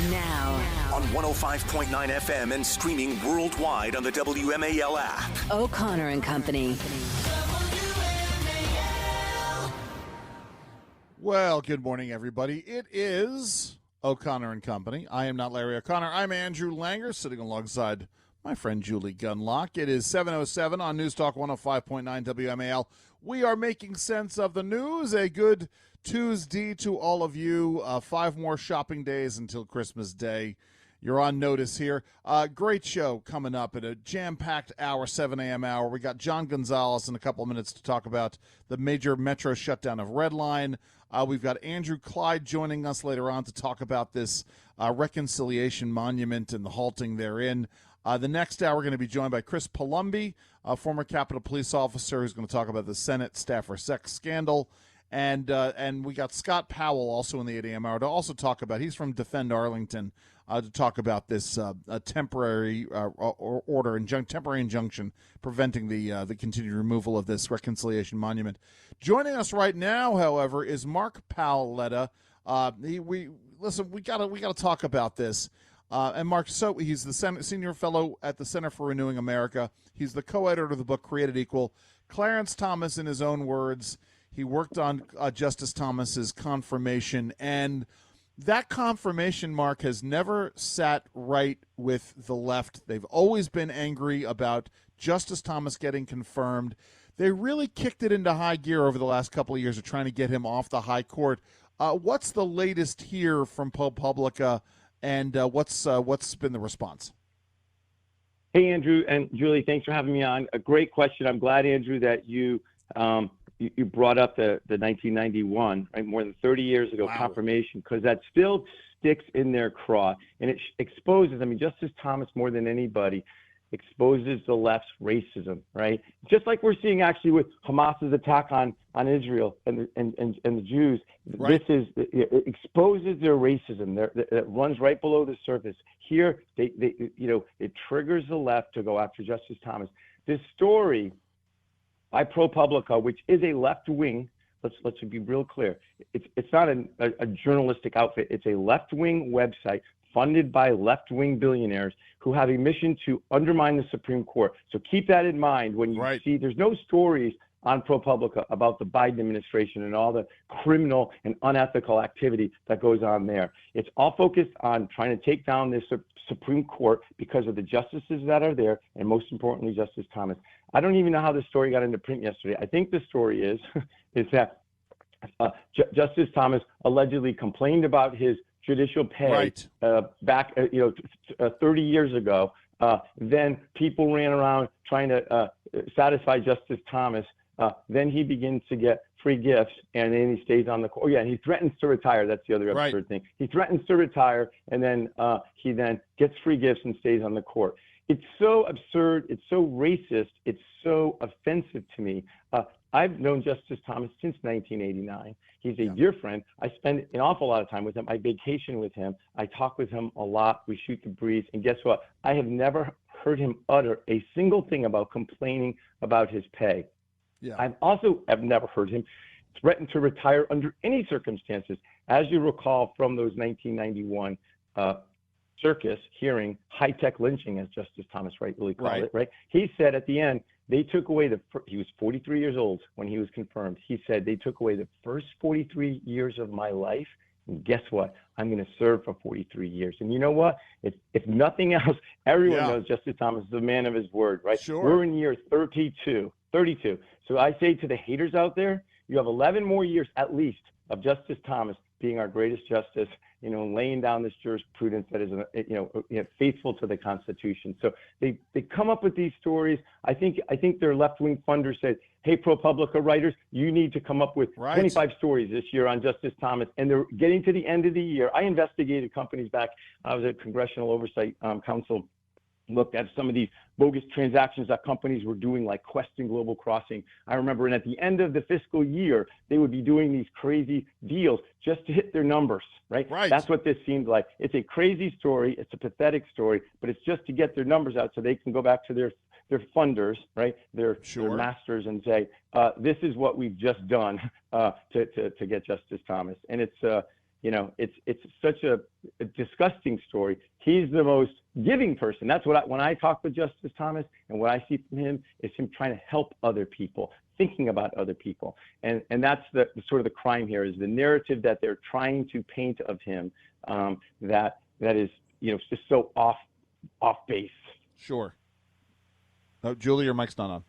Now. On 105.9 FM and streaming worldwide on the WMAL app. O'Connor and Company. Well, good morning, everybody. It is O'Connor and Company. I am not Larry O'Connor. I'm Andrew Langer, sitting alongside my friend Julie Gunlock. It is 7:07 on News Talk 105.9 WMAL. We are making sense of the news. A good Tuesday to all of you. 5 more shopping days until Christmas Day. You're on notice here. Great show coming up at a jam-packed hour, 7 a.m. hour. We got John Gonzalez in a couple of minutes to talk about the major metro shutdown of Red Line. We've got Andrew Clyde joining us later on to talk about this reconciliation monument and the halting therein. The next hour, we're going to be joined by Chris Palumbi, a former Capitol Police officer, who's going to talk about the Senate staffer sex scandal. And we got Scott Powell also in the 8 a.m. hour to also talk about, he's from Defend Arlington, to talk about this temporary temporary injunction preventing the continued removal of this reconciliation monument. Joining us right now, however, is Mark Paoletta. We got to talk about this. And Mark, so he's the senior fellow at the Center for Renewing America. He's the co-editor of the book Created Equal. Clarence Thomas, in his own words, he worked on Justice Thomas's confirmation, and that confirmation, Mark, has never sat right with the left. They've always been angry about Justice Thomas getting confirmed. They really kicked it into high gear over the last couple of years of trying to get him off the high court. What's the latest here from ProPublica, and what's been the response? Hey, Andrew and Julie, thanks for having me on. A great question. I'm glad, Andrew, that you brought up the 1991, right, more than 30 years ago, confirmation, because that still sticks in their craw. And it exposes, Justice Thomas, more than anybody, exposes the left's racism, right? Just like we're seeing actually with Hamas's attack on Israel and the Jews. Right. It exposes their racism. It runs right below the surface. Here, it triggers the left to go after Justice Thomas. This story by ProPublica, which is a left-wing, let's be real clear. It's not a journalistic outfit. It's a left-wing website funded by left-wing billionaires who have a mission to undermine the Supreme Court. So keep that in mind when you see there's no stories on ProPublica about the Biden administration and all the criminal and unethical activity that goes on there. It's all focused on trying to take down the Supreme Court because of the justices that are there, and most importantly, Justice Thomas. I don't even know how this story got into print yesterday. I think the story is that Justice Thomas allegedly complained about his judicial pay back 30 years ago. Then people ran around trying to satisfy Justice Thomas. Then he begins to get free gifts, and then he stays on the court. And he threatens to retire. That's the other absurd thing. He threatens to retire, and then he then gets free gifts and stays on the court. It's so absurd. It's so racist. It's so offensive to me. I've known Justice Thomas since 1989. He's a dear friend. I spend an awful lot of time with him. I vacation with him. I talk with him a lot. We shoot the breeze. And guess what? I have never heard him utter a single thing about complaining about his pay. Yeah. I've never heard him threaten to retire under any circumstances. As you recall from those 1991 circus hearing, high-tech lynching, as Justice Thomas rightly called it, right? He said at the end, they took away he was 43 years old when he was confirmed. He said, they took away the first 43 years of my life. And guess what? I'm going to serve for 43 years. And you know what? If nothing else, everyone knows Justice Thomas is a man of his word, right? Sure. We're in year 32. So I say to the haters out there, you have 11 more years at least of Justice Thomas being our greatest justice, laying down this jurisprudence that is, faithful to the Constitution. So they come up with these stories. I think their left-wing funders said, hey, ProPublica writers, you need to come up with 25 stories this year on Justice Thomas. And they're getting to the end of the year. I investigated companies back. I was at Congressional Oversight Council, looked at some of these bogus transactions that companies were doing, like Quest and Global Crossing. I remember, and at the end of the fiscal year, they would be doing these crazy deals just to hit their numbers, right? That's what this seemed like. It's a crazy story. It's a pathetic story, but it's just to get their numbers out so they can go back to their funders, right? Their masters, and say, this is what we've just done to get Justice Thomas. And it's such a disgusting story. He's the most giving person. That's what when I talk with Justice Thomas, and what I see from him is him trying to help other people, thinking about other people. And that's the sort of the crime here, is the narrative that they're trying to paint of him, that is, just so off base. Sure. No, Julie, your mic's not on.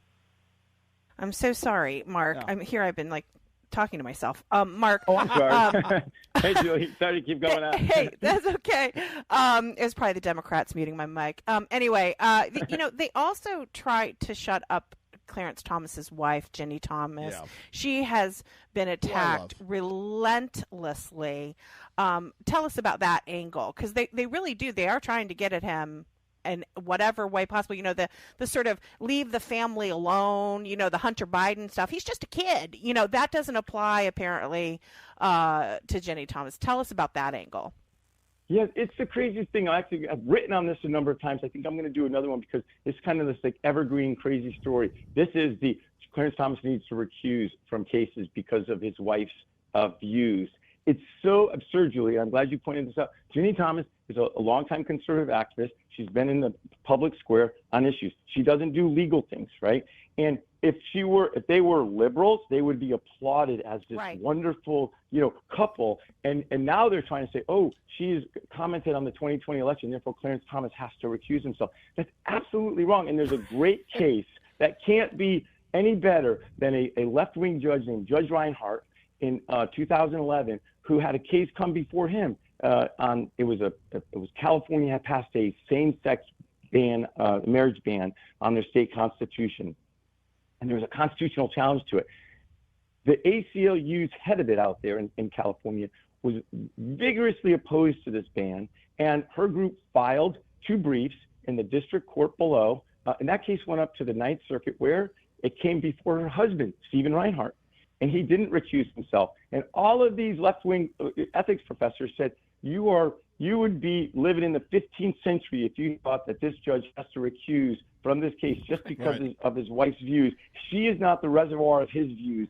I'm so sorry, Mark. Yeah. I'm here. I've been talking to myself. Mark. Oh, I'm sorry. Hey, Julie. Sorry to keep going on. Hey, that's okay. It was probably the Democrats muting my mic. Anyway, they also tried to shut up Clarence Thomas's wife, Ginny Thomas. Yeah. She has been attacked relentlessly. Tell us about that angle, because they really do. They are trying to get at him in whatever way possible. The sort of leave the family alone, the Hunter Biden stuff. He's just a kid. That doesn't apply apparently to Ginny Thomas. Tell us about that angle. Yeah, it's the craziest thing. I've written on this a number of times. I think I'm going to do another one because it's kind of this evergreen crazy story. This is Clarence Thomas needs to recuse from cases because of his wife's views. It's so absurd, Julie. I'm glad you pointed this out. Ginny Thomas is a longtime conservative activist. She's been in the public square on issues. She doesn't do legal things, right? And if they were liberals, they would be applauded as this wonderful, couple. And now they're trying to say, oh, she's commented on the 2020 election, therefore Clarence Thomas has to recuse himself. That's absolutely wrong. And there's a great case that can't be any better than a left-wing judge named Judge Reinhardt in 2011, who had a case come before him. It was California had passed a same-sex ban, marriage ban on their state constitution, and there was a constitutional challenge to it. The ACLU's head of it out there in California was vigorously opposed to this ban, and her group filed 2 briefs in the district court below, and that case went up to the Ninth Circuit, where it came before her husband, Stephen Reinhardt, and he didn't recuse himself. And all of these left-wing ethics professors said, you would be living in the 15th century if you thought that this judge has to recuse from this case just because of his wife's views. She is not the reservoir of his views.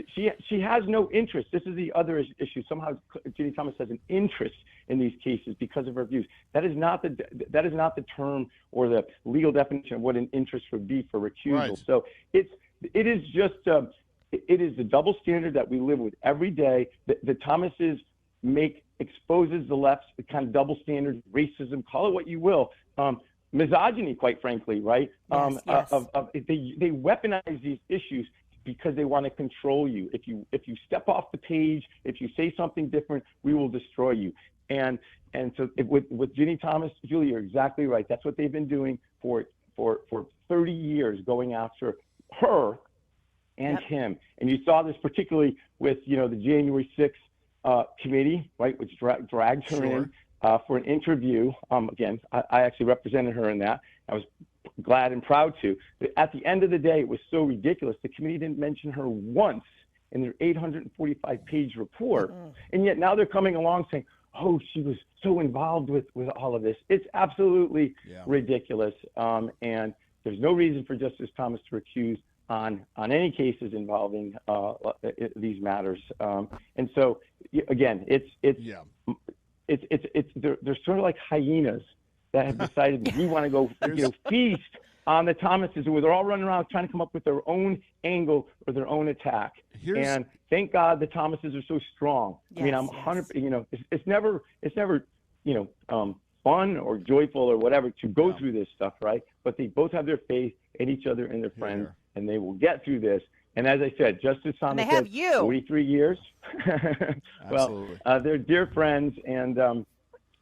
She has no interest. This is the other issue. Somehow Ginny Thomas has an interest in these cases because of her views. That is not the term or the legal definition of what an interest would be for recusal. Right. So it is the double standard that we live with every day. The Thomases exposes the left's kind of double standard, racism, call it what you will, misogyny, quite frankly, right? Yes. They weaponize these issues because they want to control you. If you step off the page, if you say something different, we will destroy you. And so with Ginny Thomas, Julie, you're exactly right. That's what they've been doing for 30 years, going after her and him. And you saw this particularly with, the January 6th committee, right, which dragged her in for an interview. Again, I actually represented her in that. I was glad and proud to. But at the end of the day, it was so ridiculous. The committee didn't mention her once in their 845-page report. And yet now they're coming along saying, oh, she was so involved with all of this. It's absolutely ridiculous. And there's no reason for Justice Thomas to recuse on any cases involving these matters. And so, again, they're sort of like hyenas that have decided we want to go feast on the Thomases, where they're all running around trying to come up with their own angle or their own attack. And thank God the Thomases are so strong. Yes, I mean, I'm 100. It's never fun or joyful or whatever to go through this stuff, right? But they both have their faith in each other and their friends, and they will get through this. And as I said, Justice Thomas said 43 years. Well, they're dear friends, and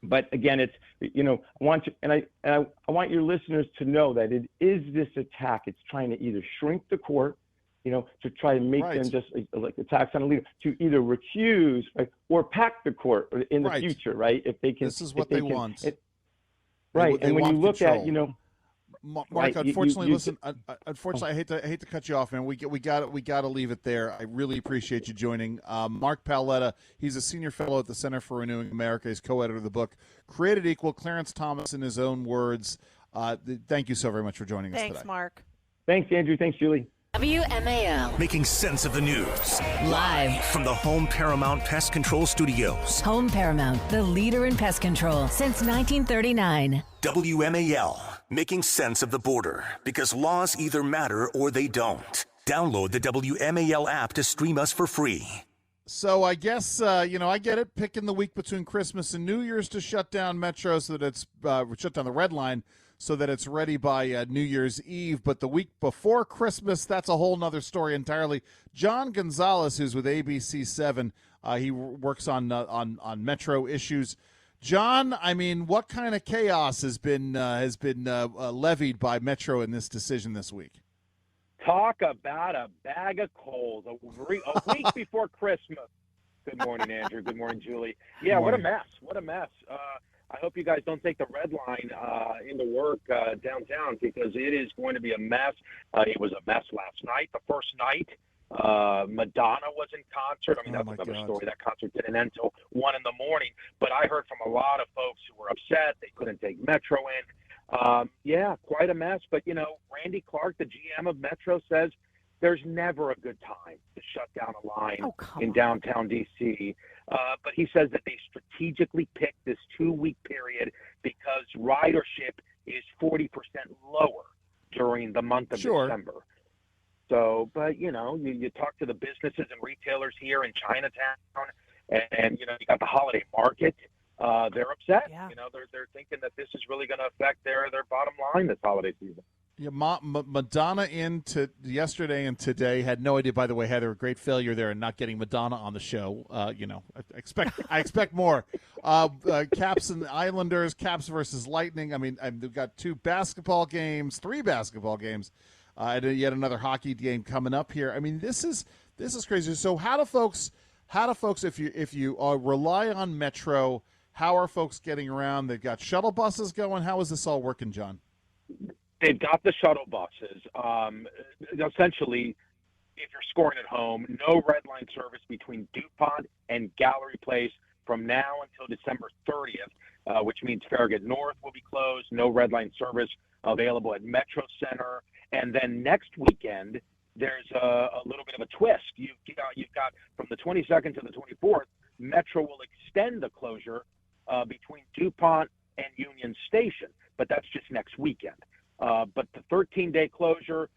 but again, it's I want your listeners to know that it is this attack. It's trying to either shrink the court, to try to make them just like attacks on a leader, to either recuse, right, or pack the court in the future, right? If they can, this is what they want. Right, and when you look at Mark, unfortunately, listen. Unfortunately, I hate to cut you off, man. We got to leave it there. I really appreciate you joining. Mark Paoletta, he's a senior fellow at the Center for Renewing America. He's co-editor of the book "Created Equal: Clarence Thomas in His Own Words." Thank you so very much for joining us today. Thanks, Mark. Thanks, Andrew. Thanks, Julie. WMAL. Making sense of the news. Live From the Home Paramount Pest Control Studios. Home Paramount, the leader in pest control since 1939. WMAL. Making sense of the border. Because laws either matter or they don't. Download the WMAL app to stream us for free. So I guess, I get it, picking the week between Christmas and New Year's to shut down Metro so that it's, shut down the red line so that it's ready by New Year's Eve. But the week before Christmas, that's a whole nother story entirely. John Gonzalez, who's with ABC7, he works on Metro issues. John, I mean, what kind of chaos has been levied by Metro in this decision this week? Talk about a bag of coals a week before Christmas. Good morning, Andrew. Good morning, Julie. Yeah, what a mess. What a mess. I hope you guys don't take the red line into work downtown because it is going to be a mess. It was a mess last night, the first night. Madonna was in concert. I mean, that's another story. That concert didn't end until 1 in the morning. But I heard from a lot of folks who were upset. They couldn't take Metro in. Yeah, quite a mess. But, Randy Clark, the GM of Metro, says there's never a good time to shut down a line in downtown D.C. But he says that they strategically picked this 2-week period because ridership is 40% lower during the month of December. So, but, you talk to the businesses and retailers here in Chinatown and you got the holiday market. They're upset. Yeah. They're thinking that this is really going to affect their bottom line this holiday season. Yeah, Madonna yesterday and today. Had no idea, by the way, had a great failure there in not getting Madonna on the show. I expect more. Caps and Islanders, Caps versus Lightning. I mean, we've got 3 basketball games, and yet another hockey game coming up here. I mean, this is crazy. So how do folks, if you rely on Metro, how are folks getting around? They've got shuttle buses going. How is this all working, John? They've got the shuttle buses. Essentially, if you're scoring at home, no red line service between DuPont and Gallery Place from now until December 30th, which means Farragut North will be closed. No red line service available at Metro Center. And then next weekend, there's a little bit of a twist. You've got from the 22nd to the 24th, Metro will extend the closure between DuPont and Union Station, but that's just next weekend. But the 13-day closure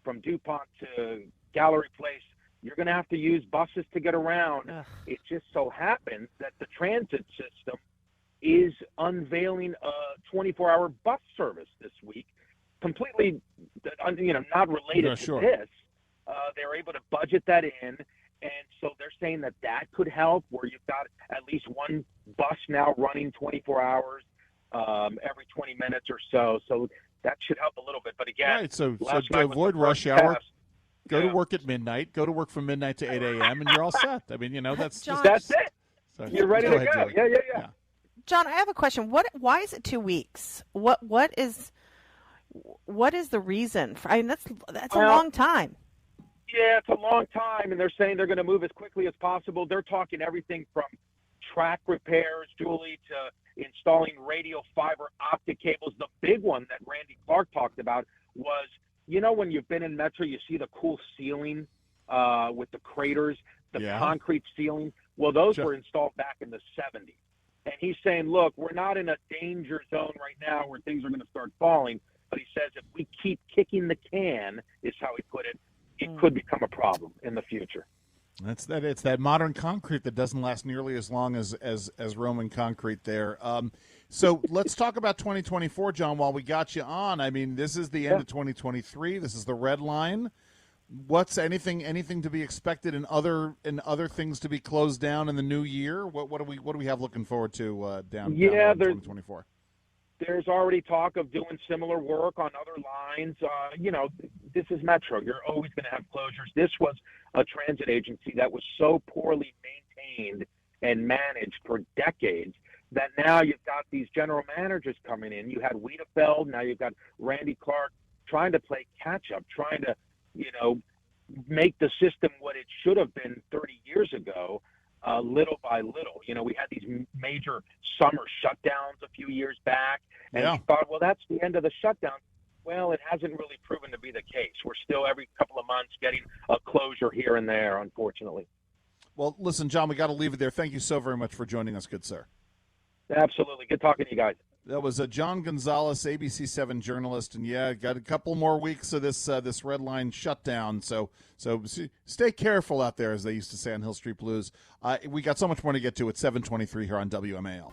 from DuPont to Gallery Place, you're going to have to use buses to get around. Ugh. It just so happens that the transit system is unveiling a 24-hour bus service this week, completely, not related to this. They're able to budget that in, and so they're saying that could help, where you've got at least one bus now running 24 hours every 20 minutes or so. So that should help a little bit. But again, right, so to avoid rush hour, go to work at midnight, go to work from midnight to 8 a.m., and you're all set. I mean, that's John, that's it. So, you're ready to go. Yeah. John, I have a question. Why is it 2 weeks? What is the reason? I mean, that's a long time. Yeah, it's a long time, and they're saying they're going to move as quickly as possible. They're talking everything from track repairs, Julie, to installing radio fiber optic cables. The big one that Randy Clark talked about was, when you've been in Metro, you see the cool ceiling with the craters, the concrete ceiling. Well, those were installed back in the 70s. And he's saying, look, we're not in a danger zone right now where things are going to start falling. But he says if we keep kicking the can, is how he put it, it could become a problem in the future. It's that modern concrete that doesn't last nearly as long as Roman concrete there. So let's talk about 2024, John, while we got you on. I mean, this is the end of 2023. This is the red line. What's anything to be expected in other things to be closed down in the new year? What do we have looking forward to down in 2024? There's already talk of doing similar work on other lines. This is Metro. You're always going to have closures. This was a transit agency that was so poorly maintained and managed for decades that now you've got these general managers coming in. You had Wiedefeld. Now you've got Randy Clark trying to play catch up, trying to, make the system what it should have been 30 years ago. Little by little. We had these major summer shutdowns a few years back, and we thought, well, that's the end of the shutdown. Well, it hasn't really proven to be the case. We're still every couple of months getting a closure here and there, unfortunately. Well, listen, John, we got to leave it there. Thank you so very much for joining us, good sir. Absolutely. Good talking to you guys. That was John Gonzalez, ABC7 journalist, and yeah, got a couple more weeks of this red line shutdown. So stay careful out there, as they used to say on Hill Street Blues. We got so much more to get to at 7:23 here on WMAL.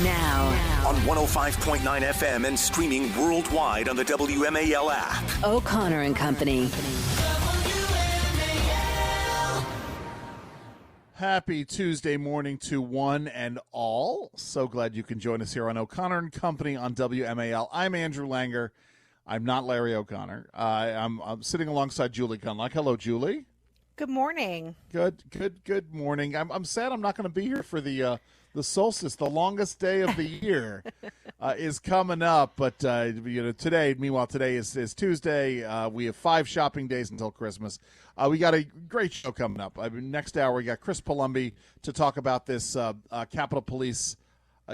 Now on 105.9 FM and streaming worldwide on the WMAL app. O'Connor and Company. Happy Tuesday morning to one and all. So glad you can join us here on O'Connor and Company on WMAL. I'm Andrew Langer. I'm not Larry O'Connor. I'm sitting alongside Julie Gunlock. Hello, Julie. Good morning. Good morning. I'm sad I'm not going to be here for the solstice. The longest day of the year is coming up. But today is Tuesday. We have 5 shopping days until Christmas. We got a great show coming up. Next hour, we got Chris Palumbi to talk about this Capitol Police.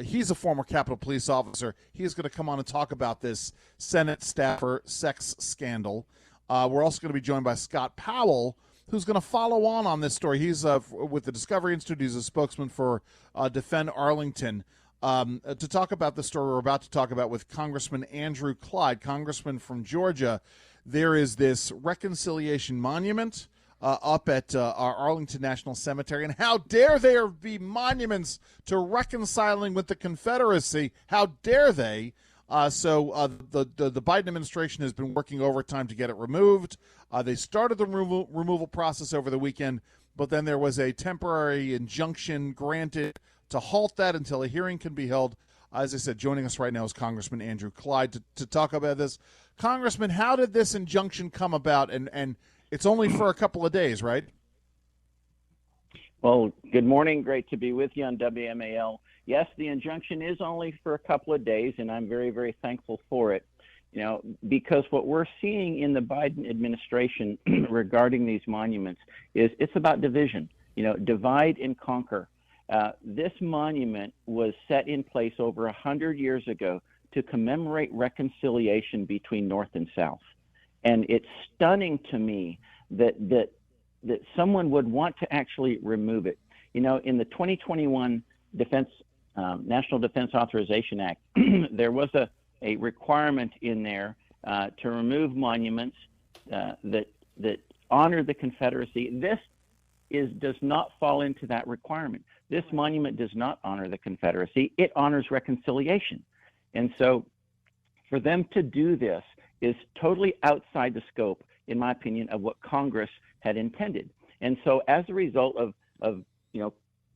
He's a former Capitol Police officer. He's going to come on and talk about this Senate staffer sex scandal. We're also going to be joined by Scott Powell, who's going to follow on this story. He's with the Discovery Institute. He's a spokesman for Defend Arlington. To talk about the story we're about to talk about with Congressman Andrew Clyde, congressman from Georgia. There is this reconciliation monument up at our Arlington National Cemetery. And how dare there be monuments to reconciling with the Confederacy? How dare they? So the Biden administration has been working overtime to get it removed. They started the removal process over the weekend, but then there was a temporary injunction granted to halt that until a hearing can be held. As I said, joining us right now is Congressman Andrew Clyde to talk about this. Congressman, how did this injunction come about? And it's only for a couple of days, right? Well, good morning. Great to be with you on WMAL. Yes, the injunction is only for a couple of days, and I'm very, very thankful for it. Because what we're seeing in the Biden administration regarding these monuments is it's about division, divide and conquer. This monument was set in place over 100 years ago to commemorate reconciliation between North and South. And it's stunning to me that someone would want to actually remove it. In the 2021 National Defense Authorization Act, there was a requirement in there to remove monuments that honor the Confederacy. This does not fall into that requirement. This monument does not honor the Confederacy. It honors reconciliation. And so for them to do this is totally outside the scope, in my opinion, of what Congress had intended. And so as a result of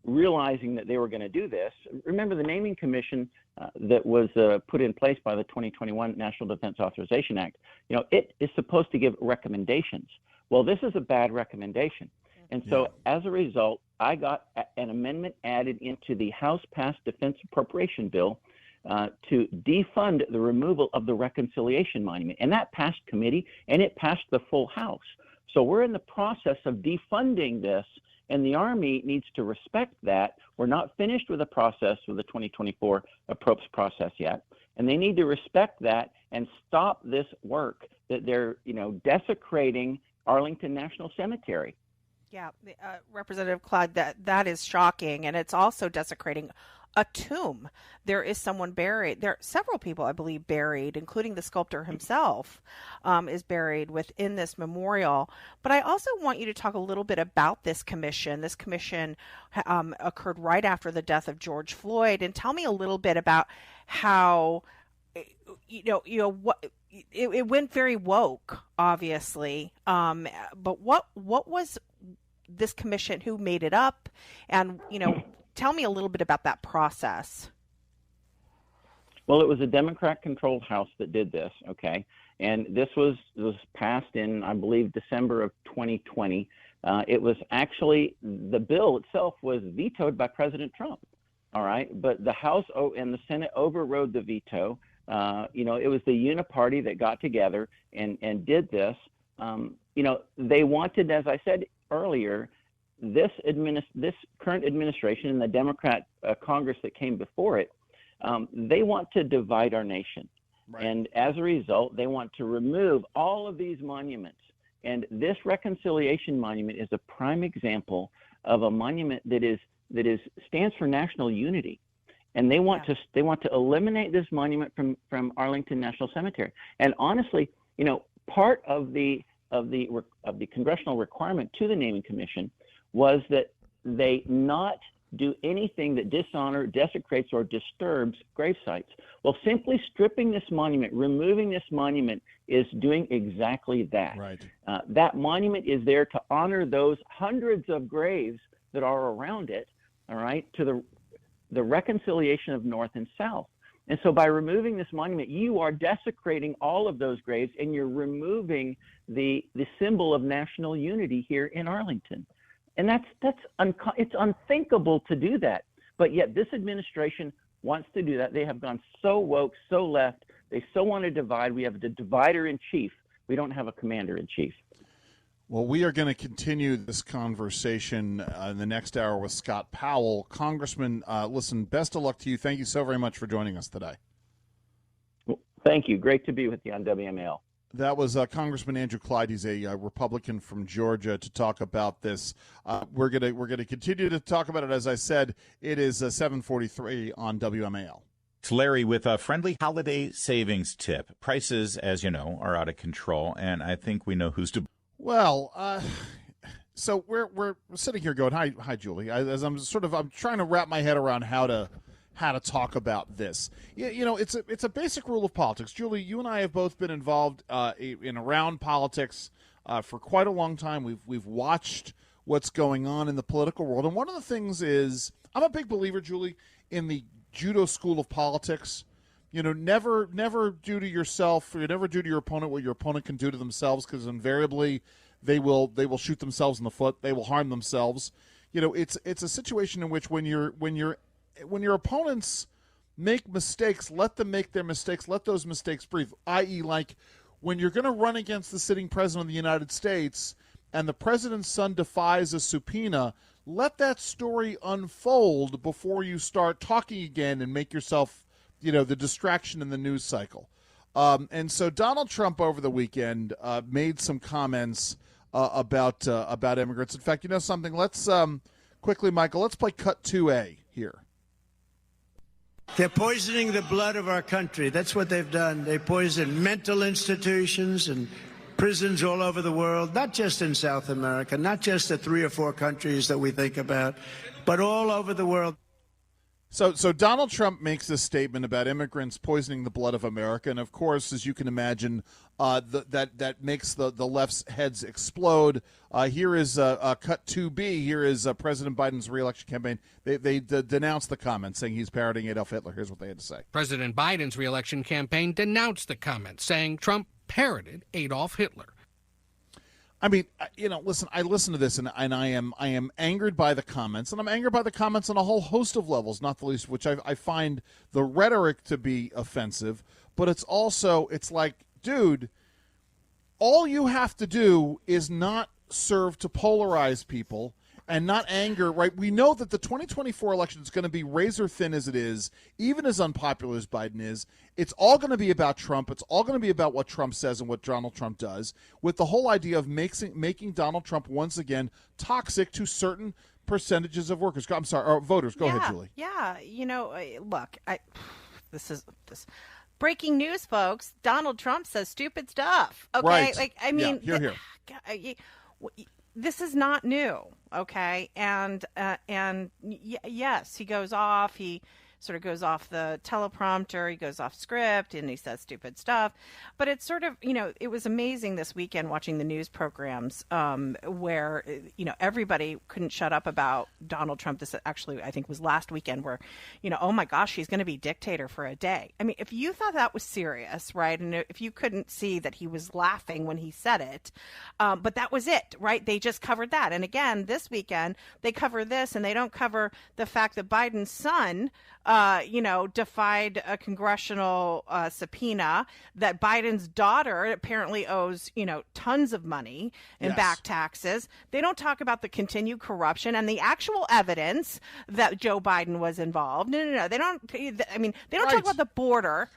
realizing that they were going to do this, remember the naming commission that was put in place by the 2021 National Defense Authorization Act, it is supposed to give recommendations. Well, this is a bad recommendation. And so as a result, I got an amendment added into the House-passed Defense Appropriation Bill to defund the removal of the Reconciliation Monument. And that passed committee, and it passed the full House. So we're in the process of defunding this, and the Army needs to respect that. We're not finished with the process with the 2024 approps process yet, and they need to respect that and stop this work that they're, desecrating Arlington National Cemetery. Yeah, Representative Clyde, that is shocking, and it's also desecrating a tomb. There is someone buried. There are several people, I believe, buried, including the sculptor himself, is buried within this memorial. But I also want you to talk a little bit about this commission. This commission occurred right after the death of George Floyd, and tell me a little bit about how, what it went very woke, obviously. But what was this commission? Who made it up? And tell me a little bit about that process. Well, it was a Democrat-controlled House that did this, okay? And this was passed in, I believe, December of 2020. It was actually, the bill itself was vetoed by President Trump, all right? But the House and the Senate overrode the veto. It was the uniparty that got together and did this. They wanted, as I said earlier, this current administration and the Democrat Congress that came before it, they want to divide our nation. Right. And as a result, they want to remove all of these monuments. And this reconciliation monument is a prime example of a monument that stands for national unity. And they want to eliminate this monument from Arlington National Cemetery. And honestly, part of the congressional requirement to the naming commission was that they not do anything that dishonors, desecrates, or disturbs grave sites. Well, simply stripping this monument, removing this monument, is doing exactly that. Right. That monument is there to honor those hundreds of graves that are around it, all right, to the reconciliation of North and South. And so by removing this monument, you are desecrating all of those graves, and you're removing the symbol of national unity here in Arlington. And it's unthinkable to do that. But yet this administration wants to do that. They have gone so woke, so left. They so want to divide. We have the divider in chief. We don't have a commander in chief. Well, we are going to continue this conversation in the next hour with Scott Powell. Congressman, listen, best of luck to you. Thank you so very much for joining us today. Well, thank you. Great to be with you on WMAL. That was Congressman Andrew Clyde. He's a Republican from Georgia to talk about this. We're gonna continue to talk about it. As I said, it is 7:43 on WMAL. It's Larry with a friendly holiday savings tip. Prices, as you know, are out of control, and I think we know who's to. Well, so we're sitting here going, hi Julie. I'm trying to wrap my head around how to talk about this. It's a basic rule of politics. Julie, you and I have both been involved in around politics for quite a long time. We've watched what's going on in the political world, and one of the things is I'm a big believer, Julie, in the judo school of politics. Never do to yourself, or never do to your opponent what your opponent can do to themselves, because invariably they will shoot themselves in the foot. They will harm themselves. It's a situation in which when your opponents make mistakes, let them make their mistakes. Let those mistakes breathe. I.e., like when you're going to run against the sitting president of the United States and the president's son defies a subpoena, let that story unfold before you start talking again and make yourself the distraction in the news cycle. And so Donald Trump over the weekend made some comments about immigrants. In fact, something? Let's quickly, Michael, let's play cut 2A here. They're poisoning the blood of our country. That's what they've done. They poison mental institutions and prisons all over the world, not just in South America, not just the 3 or 4 countries that we think about, but all over the world. So Donald Trump makes this statement about immigrants poisoning the blood of America, and of course, as you can imagine, that makes the left's heads explode. Here is cut 2B. Here is President Biden's re-election campaign. They denounced the comments, saying he's parodying Adolf Hitler. Here's what they had to say. President Biden's re-election campaign denounced the comments, saying Trump parodied Adolf Hitler. I mean, listen, I listen to this, and I am angered by the comments, and I'm angered by the comments on a whole host of levels, not the least of which I find the rhetoric to be offensive, but it's like, dude, all you have to do is not serve to polarize people and not anger, right? We know that the 2024 election is going to be razor thin as it is, even as unpopular as Biden is. It's all going to be about Trump. It's all going to be about what Trump says and what Donald Trump does, with the whole idea of making Donald Trump once again toxic to certain percentages of workers. I'm sorry, or voters. Go ahead, Julie. Yeah, look, this is breaking news, folks. Donald Trump says stupid stuff. Okay, right. Here. This is not new, okay? And yes, he goes off. He sort of goes off the teleprompter. He goes off script, and he says stupid stuff. But it's sort of, it was amazing this weekend watching the news programs where, everybody couldn't shut up about Donald Trump. This actually, I think, was last weekend where, oh my gosh, he's going to be dictator for a day. I mean, if you thought that was serious, right, and if you couldn't see that he was laughing when he said it, but that was it, right? They just covered that. And again, this weekend, they cover this, and they don't cover the fact that Biden's son defied a congressional subpoena, that Biden's daughter apparently owes, tons of money in back taxes. They don't talk about the continued corruption and the actual evidence that Joe Biden was involved. No. They don't. I mean, they don't talk about the border,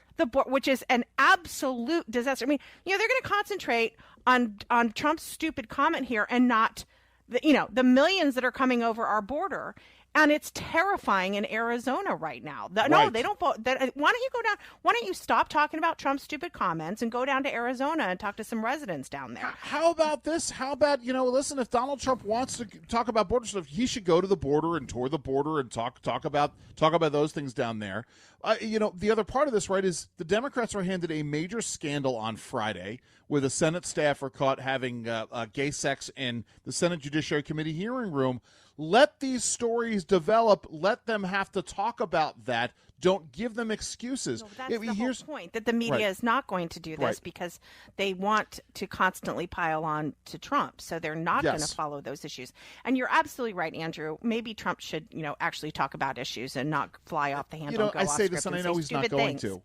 which is an absolute disaster. I mean, they're going to concentrate on Trump's stupid comment here and not the millions that are coming over our border. And it's terrifying in Arizona right now. No, they don't vote. Why don't you go down? Why don't you stop talking about Trump's stupid comments and go down to Arizona and talk to some residents down there? How about this? How about, listen, if Donald Trump wants to talk about border stuff, he should go to the border and tour the border and talk about those things down there. The other part of this, right, is the Democrats were handed a major scandal on Friday where a Senate staffer caught having gay sex in the Senate Judiciary Committee hearing room. Let these stories develop. Let them have to talk about that. Don't give them excuses. No, that's the whole point, that the media is not going to do this because they want to constantly pile on to Trump. So they're not going to follow those issues. And you're absolutely right, Andrew. Maybe Trump should, actually talk about issues and not fly off the handle. I say this, and I know he's not going to.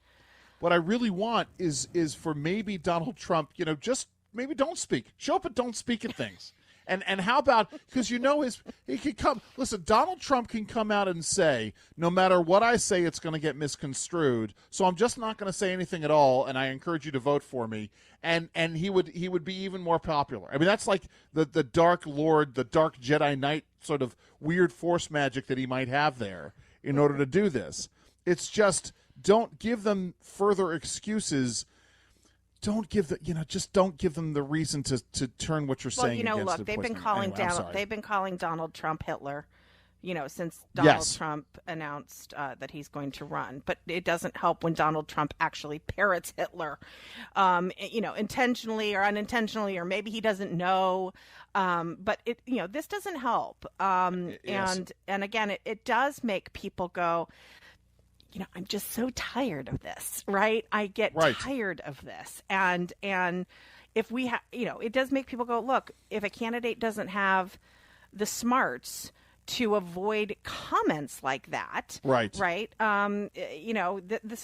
What I really want is for maybe Donald Trump, just maybe don't speak. Show up and don't speak at things. And how about, because he could come, listen, Donald Trump can come out and say, no matter what I say, it's going to get misconstrued, so I'm just not going to say anything at all, and I encourage you to vote for me. And he would be even more popular. I mean, that's like the Dark Lord, the Dark Jedi Knight sort of weird force magic that he might have there in order to do this. It's just, don't give them further excuses. Don't give them the reason to turn what you're saying against. Look, they've been calling Donald Trump Hitler, since Donald Trump announced that he's going to run. But it doesn't help when Donald Trump actually parrots Hitler, intentionally or unintentionally, or maybe he doesn't know. But this doesn't help. And again, it does make people go, I'm just so tired of this, right? I get tired of this. And if we have, it does make people go, look, if a candidate doesn't have the smarts to avoid comments like that, right? This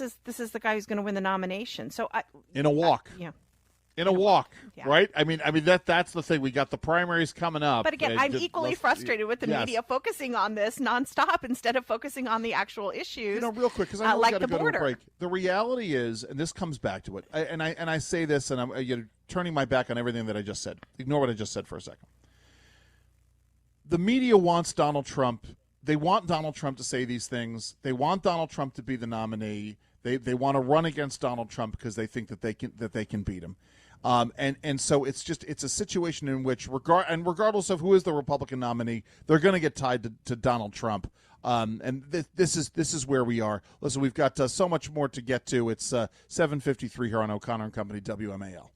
is the guy who's going to win the nomination. So in a walk. Right? I mean that's the thing. We got the primaries coming up. But again, I'm equally frustrated with the media focusing on this nonstop instead of focusing on the actual issues. Real quick, because I know we got to go to a break. The reality is, and this comes back to it, and I say this, and I'm turning my back on everything that I just said. Ignore what I just said for a second. The media wants Donald Trump. They want Donald Trump to say these things. They want Donald Trump to be the nominee. They want to run against Donald Trump because they think that they can beat him. And so it's a situation in which regardless of who is the Republican nominee, they're going to get tied to Donald Trump. And this is where we are. Listen, we've got so much more to get to. It's 7:53 here on O'Connor and Company WMAL.